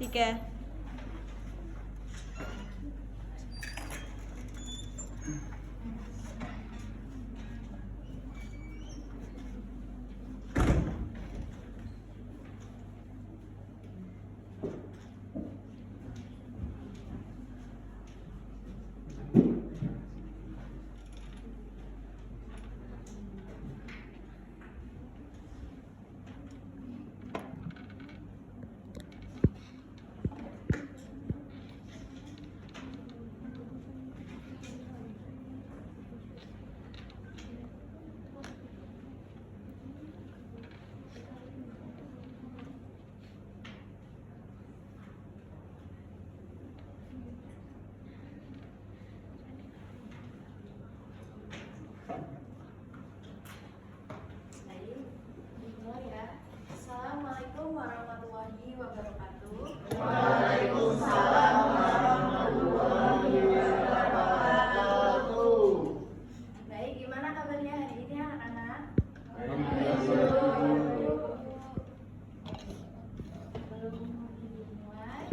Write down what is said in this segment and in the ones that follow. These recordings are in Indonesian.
ठीक है। Assalamualaikum warahmatullahi wabarakatuh. Waalaikumsalam warahmatullahi wabarakatuh. Baik, gimana kabarnya hari ini anak-anak? Sebelum dimulai,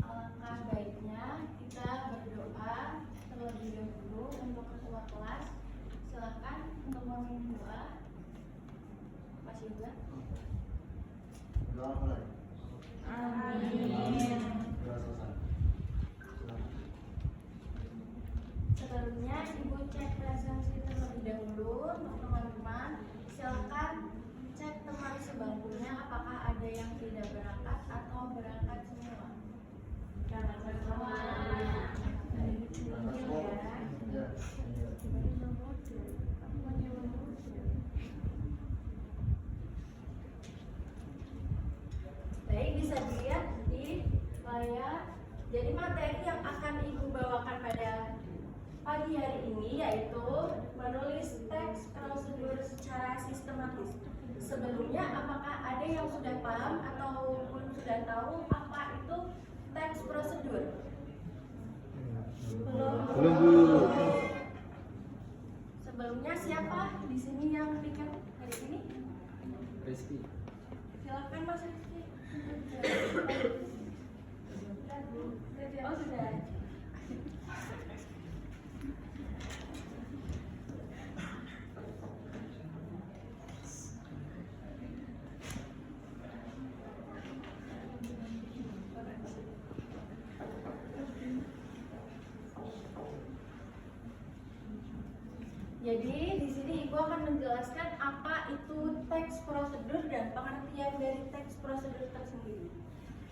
alangkah baiknya kita berdoa terlebih dahulu untuk ketua kelas. Silakan untuk memimpin doa. Mas Yuda. Doa mulai. Amin. Doa selesai. Silakan. Sebelumnya Ibu cek presensi terlebih dahulu untuk teman-teman. Silakan cek teman sebangkunya apakah ada yang tidak berangkat atau berangkat semua. Berangkat semua. Berangkat semua. Ya. Baik, bisa dilihat di layar. Jadi materi yang akan Ibu bawakan pada pagi hari ini yaitu menulis teks prosedur secara sistematis. Sebelumnya, apakah ada yang sudah paham ataupun sudah tahu apa itu teks prosedur? Belum, Bu. Sebelumnya siapa di sini yang bikin hari ini? Rizky. Silakan Mas Rizky. Oh sudah. Jadi di sini Ibu akan menjelaskan apa itu teks prosedur dan pengertian dari teks prosedur tersendiri.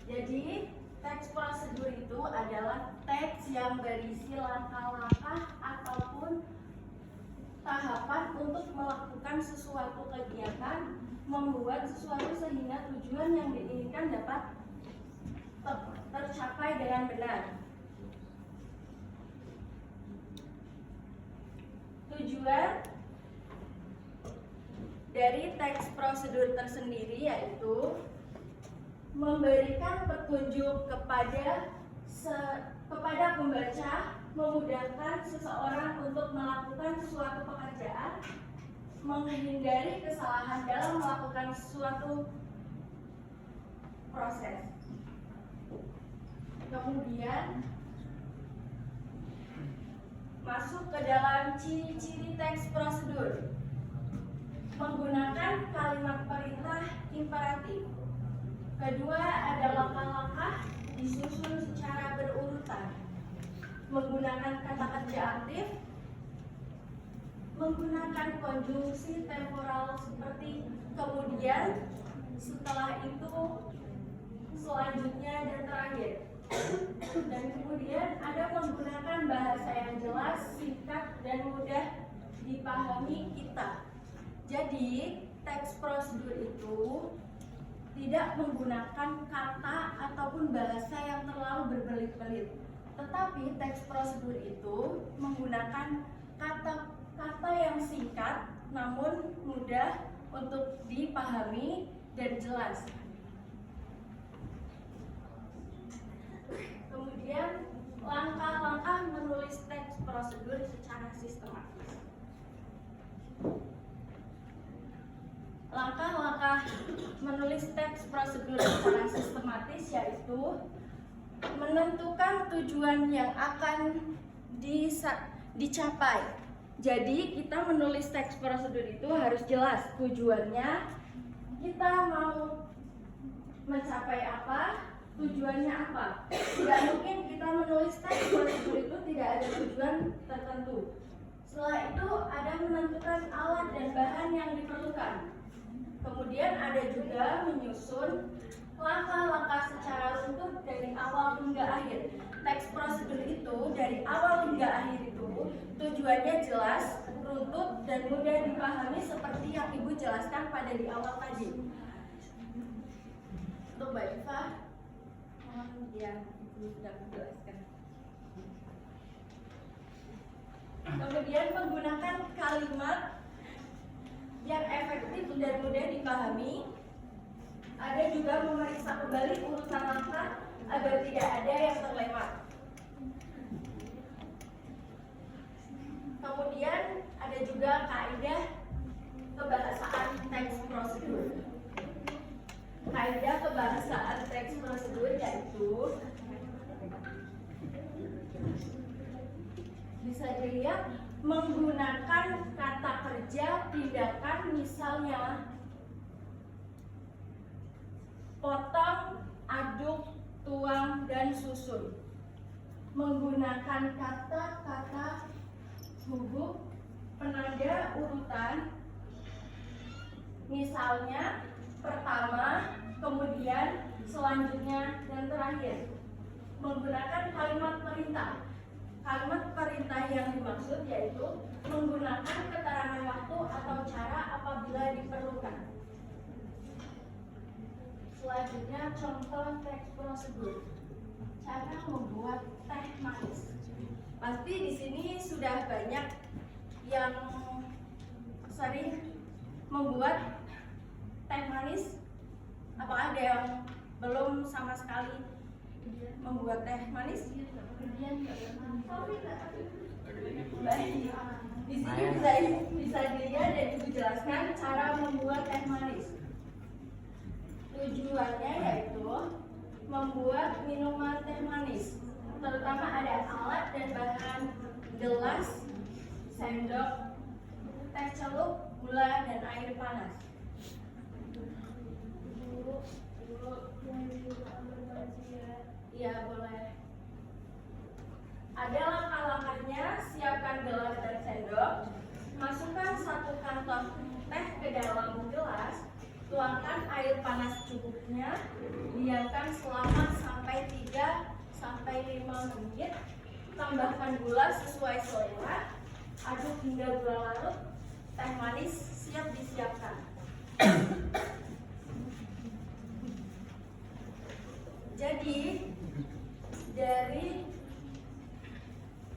Jadi teks prosedur itu adalah teks yang berisi langkah-langkah ataupun tahapan untuk melakukan sesuatu kegiatan, membuat sesuatu sehingga tujuan yang diinginkan dapat tercapai dengan benar. Tujuan dari teks prosedur tersendiri yaitu memberikan petunjuk kepada pembaca, memudahkan seseorang untuk melakukan suatu pekerjaan, menghindari kesalahan dalam melakukan suatu proses. Kemudian masuk ke dalam ciri-ciri teks prosedur. Menggunakan kalimat perintah imperatif. Kedua ada langkah-langkah disusun secara berurutan. Menggunakan kata kerja aktif. Menggunakan konjungsi temporal seperti kemudian, setelah itu, selanjutnya, dan terakhir. Dan kemudian ada menggunakan bahasa yang jelas, singkat, dan mudah dipahami kita. Jadi teks prosedur itu tidak menggunakan kata ataupun bahasa yang terlalu berbelit-belit. Tetapi teks prosedur itu menggunakan kata-kata yang singkat namun mudah untuk dipahami dan jelas. Kemudian langkah-langkah menulis teks prosedur secara sistematis. langkah-langkah menulis teks prosedur secara sistematis yaitu menentukan tujuan yang akan dicapai. Jadi kita menulis teks prosedur itu harus jelas tujuannya, kita mau mencapai apa, tujuannya apa. Tidak mungkin kita menulis teks prosedur itu tidak ada tujuan tertentu. Setelah itu ada menentukan alat dan bahan yang diperlukan. Kemudian ada juga menyusun langkah-langkah secara runtut dari awal hingga akhir. Teks prosedur itu dari awal hingga akhir itu tujuannya jelas, runtut, dan mudah dipahami seperti yang Ibu jelaskan pada di awal tadi. Untuk Mbak Iva, mohon yang Ibu sudah menjelaskan. Kemudian menggunakan kalimat yang efektif dan mudah dipahami. Ada juga memeriksa kembali urutan langkah agar tidak ada yang terlewat. Kemudian ada juga kaidah kebahasaan teks prosedur. Kaidah kebahasaan teks prosedur yaitu bisa dilihat menggunakan kata kerja tindakan, misalnya potong, aduk, tuang, dan susun. Menggunakan kata-kata huruf penanda urutan, misalnya pertama, kemudian selanjutnya, dan terakhir. Menggunakan kalimat perintah. Kalimat perintah yang dimaksud yaitu menggunakan keterangan waktu atau cara apabila diperlukan. Selanjutnya contoh teks prosedur. Cara membuat teh manis. Pasti di sini sudah banyak yang sering membuat teh manis. Apakah ada yang belum sama sekali membuat teh manis? Baik. Di sini bisa dilihat dan Ibu jelaskan cara membuat teh manis. Tujuannya yaitu membuat minuman teh manis. Terutama ada alat dan bahan: gelas, sendok, teh celup, gula, dan air panas. Iya, boleh. Ada langkah-langkahnya. Siapkan gelas dan sendok. Masukkan 1 kantong teh ke dalam gelas. Tuangkan air panas secukupnya. Diamkan selama sampai 3-5 menit. Tambahkan gula sesuai selera. Aduk hingga gula larut. Teh manis siap disiapkan. Jadi dari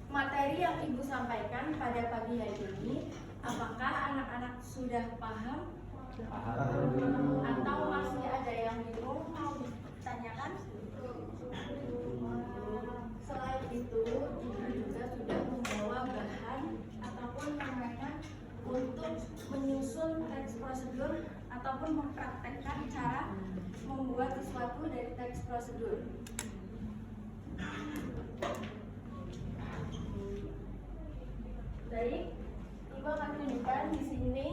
materi yang Ibu sampaikan pada pagi hari ini, apakah anak-anak sudah paham? Atau masih ada yang bingung mau ditanyakan? Selain itu, Ibu juga sudah membawa bahan ataupun permainan untuk menyusun teks prosedur ataupun mempraktekkan cara membuat sesuatu dari teks prosedur. Baik, Ibu akan tunjukkan di sini.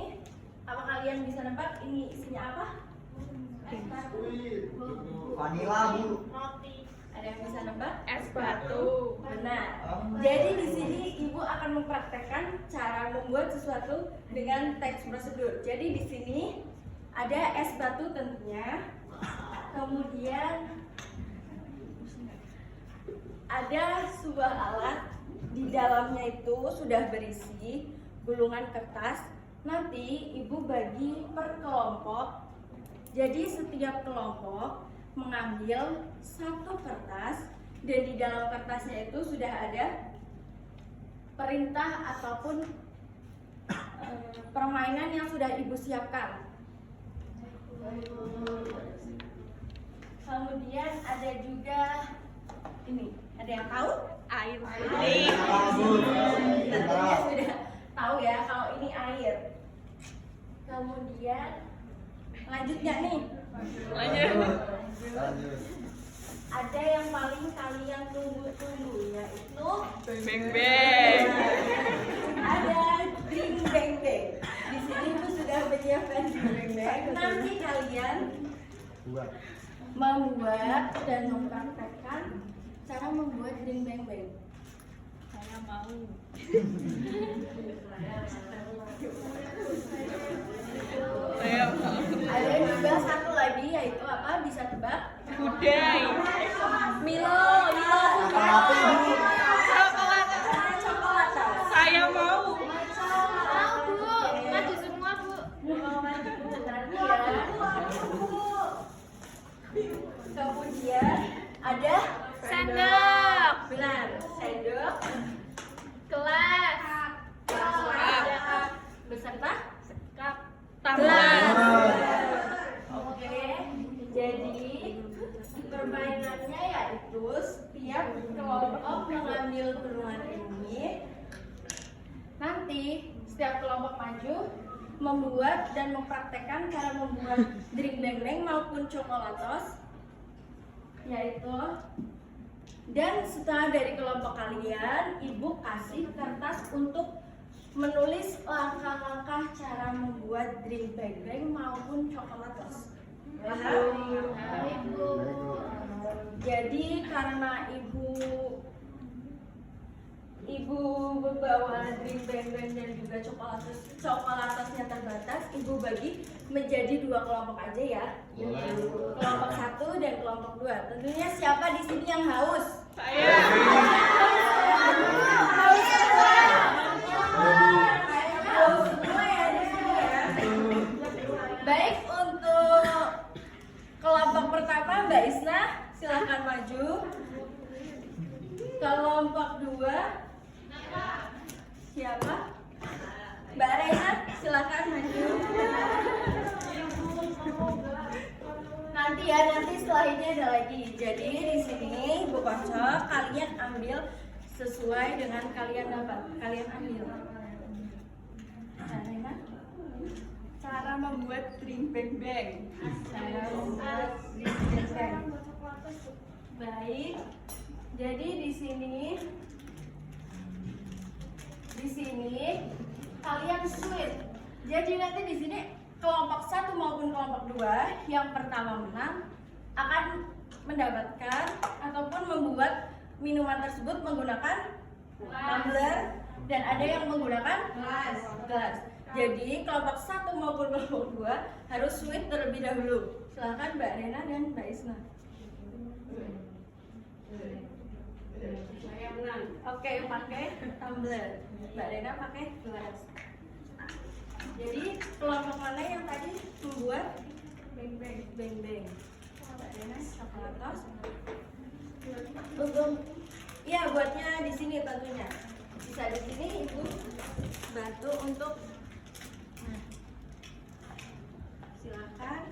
Apa kalian bisa nebak ini isinya apa? Es batu. Vanila, Bu. Roti. Ada yang bisa nebak? Es batu. Benar. Jadi di sini Ibu akan mempraktekkan cara membuat sesuatu dengan teks prosedur. Jadi di sini ada es batu tentunya. Kemudian ada sebuah alat, di dalamnya itu sudah berisi gulungan kertas. Nanti Ibu bagi per kelompok. Jadi setiap kelompok mengambil 1 kertas, dan di dalam kertasnya itu sudah ada perintah ataupun permainan yang sudah Ibu siapkan. Kemudian ada juga ini, ada yang tahu? Air Tentunya sudah tahu ya kalau ini air. Kemudian Lanjut nggak nih? Lanjut. Ada yang paling kalian tunggu-tunggu, yaitu Beng beng. ada Dring Beng Beng. Di sini Ibu sudah menyiapkan Dring Beng Beng. Nanti kalian membuat dan mempraktekkan cara membuat Dring Beng Beng. Saya mau. Saya mau. Ada juga satu lagi, yaitu apa? Bisa tebak? Gudeg. Milo, Milo. Apa itu? Coklat. Coklat. Saya mau. Mau Bu, maju semua Bu. Nanti ya. Kemudian ada Sendok. benar, sendok, Kelas. cup, beserta Cup. gelas. Gelas. Oke, jadi permainannya yaitu setiap kelompok mengambil burungan ini. Nanti setiap kelompok maju membuat dan mempraktekkan cara membuat Dring Beng Beng maupun coklatos, yaitu. Dan setelah dari kelompok kalian, Ibu kasih kertas untuk menulis langkah-langkah cara membuat Dring Beng Beng maupun coklatos. Paham? Jadi karena Ibu membawa Dring Beng Beng dan juga coklatosnya terbatas, Ibu bagi menjadi 2 kelompok aja ya. Kelompok 1 dan kelompok 2. Tentunya siapa di sini yang haus? Saya. Haus semua. Haus semua ya di sini ya. Baik, untuk kelompok pertama Mbak Isna, silakan maju. Kelompok 2 siapa? Mbak Rena, silakan maju. Nanti setelah ini ada lagi. Jadi di sini Bu Kocok, kalian ambil sesuai dengan kalian dapat. Kalian ambil. Mbak Rena, Cara membuat Dring Beng Beng. cara membuat Dring Beng Beng. Baik. Jadi di sini kalian switch. Jadi nanti di sini kelompok 1 maupun kelompok 2 yang pertama menang akan mendapatkan ataupun membuat minuman tersebut menggunakan tumbler dan ada yang menggunakan gelas. Jadi kelompok 1 maupun kelompok 2 harus switch terlebih dahulu. Silakan Mbak Rena dan Mbak Isna. Saya menang. Oke, pakai tumbler. Mbak Rena pakai gelas. Jadi kelompok mana yang tadi membuat beng beng? Mbak Rena coklatos. Untuk iya buatnya di sini tentunya. Bisa di sini Ibu bantu untuk silakan.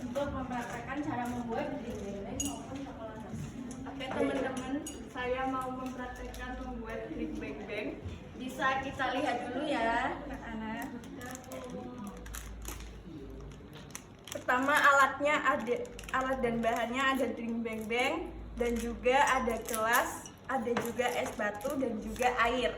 Untuk mempraktekkan cara membuat Dring Beng Beng maupun coklatos. Oke teman-teman, saya mau mempraktekkan membuat Dring Beng Beng. Bisa kita lihat dulu ya, anak-anak. Pertama alat dan bahannya ada Dring Beng Beng dan juga ada gelas, ada juga es batu dan juga air.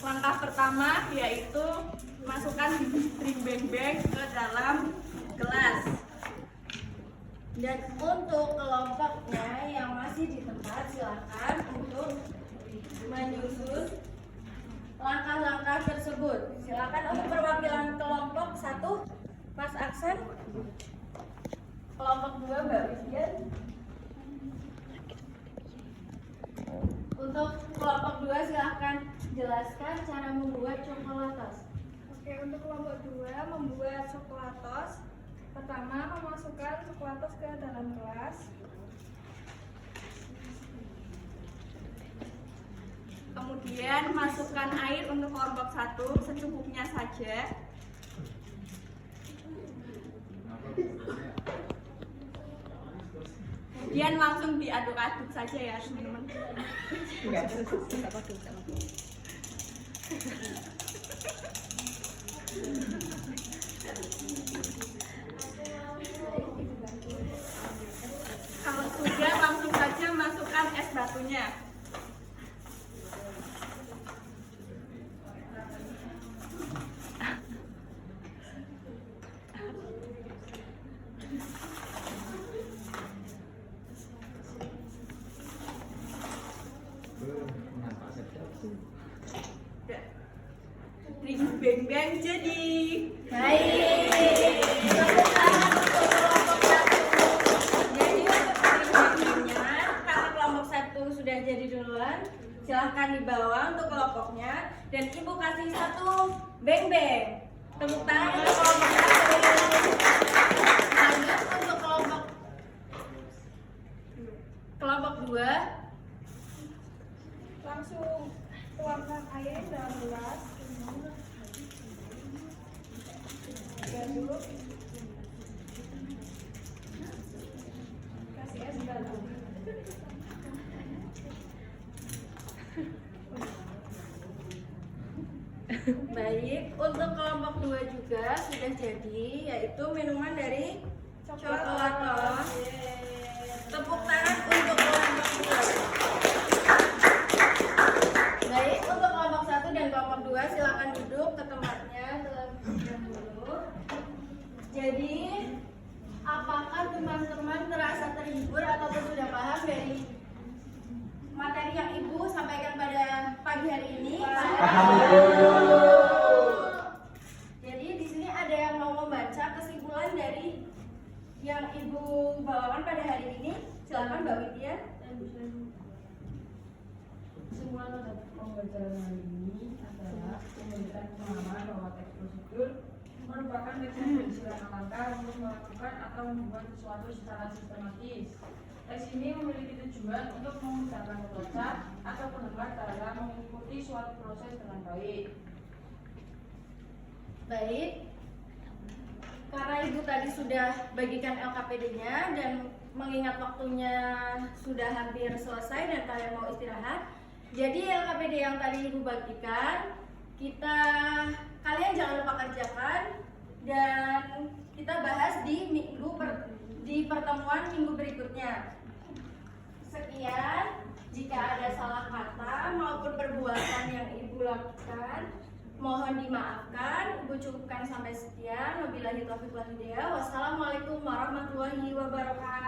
Langkah pertama yaitu masukkan Dring Beng Beng ke dalam gelas. Dan untuk kelompoknya yang masih di tempat, silakan untuk menyusun langkah-langkah tersebut. Silakan untuk perwakilan kelompok 1, Mas Aksan. Kelompok 2, Mbak Widian. Untuk kelompok 2 silakan jelaskan cara membuat coklatos. Oke, untuk kelompok 2 membuat coklatos. Pertama, memasukkan coklatos ke dalam gelas. Kemudian masukkan air untuk kelompok 1 secukupnya saja. Kemudian langsung diaduk-aduk saja ya teman-teman. Kalau sudah langsung saja masukkan es batunya. Drink beng beng jadi. Baik. Tepuk tangan untuk kelompok 1. Jadi untuk drink beng-bengnya, karena kelompok 1 sudah jadi duluan, silahkan dibawa untuk kelompoknya dan ibu kasih 1 beng beng. Tepuk tangan untuk kelompok 1. Lanjut untuk kelompok 2. Langsung tuangkan air dalam gelas. Aduk. Kasih es batu. Baik, untuk kelompok 2 juga sudah jadi, yaitu minuman dari Coklatos. Tepuk tangan untuk kelompok 2. Baik, untuk kelompok 1 dan kelompok 2 silakan duduk ke tempatnya terlebih dahulu. Jadi, apakah teman-teman terasa terhibur ataupun sudah paham dari materi yang Ibu sampaikan pada pagi hari ini? Jadi di sini ada yang mau membaca kesimpulan dari yang Ibu bawakan pada hari ini. Silakan Mbak Widya. Kesimpulan pada pembelajaran hari ini adalah memberikan pemahaman bahwa teks prosedur merupakan teks yang berisikan langkah untuk melakukan atau membuat sesuatu secara sistematis. Teks ini memiliki tujuan untuk memudahkan pembaca atau pendengar dalam mengikuti suatu proses dengan baik. Baik. Karena Ibu tadi sudah bagikan LKPD-nya dan mengingat waktunya sudah hampir selesai dan kalian mau istirahat. Jadi LKPD yang tadi Ibu bagikan, kalian jangan lupa kerjakan dan kita bahas di pertemuan minggu berikutnya. Sekian, jika ada salah kata maupun perbuatan yang Ibu lakukan, mohon dimaafkan. Ibu cukupkan sampai sekian. Wabillahi taufiq wal hidayah. Wassalamualaikum warahmatullahi wabarakatuh.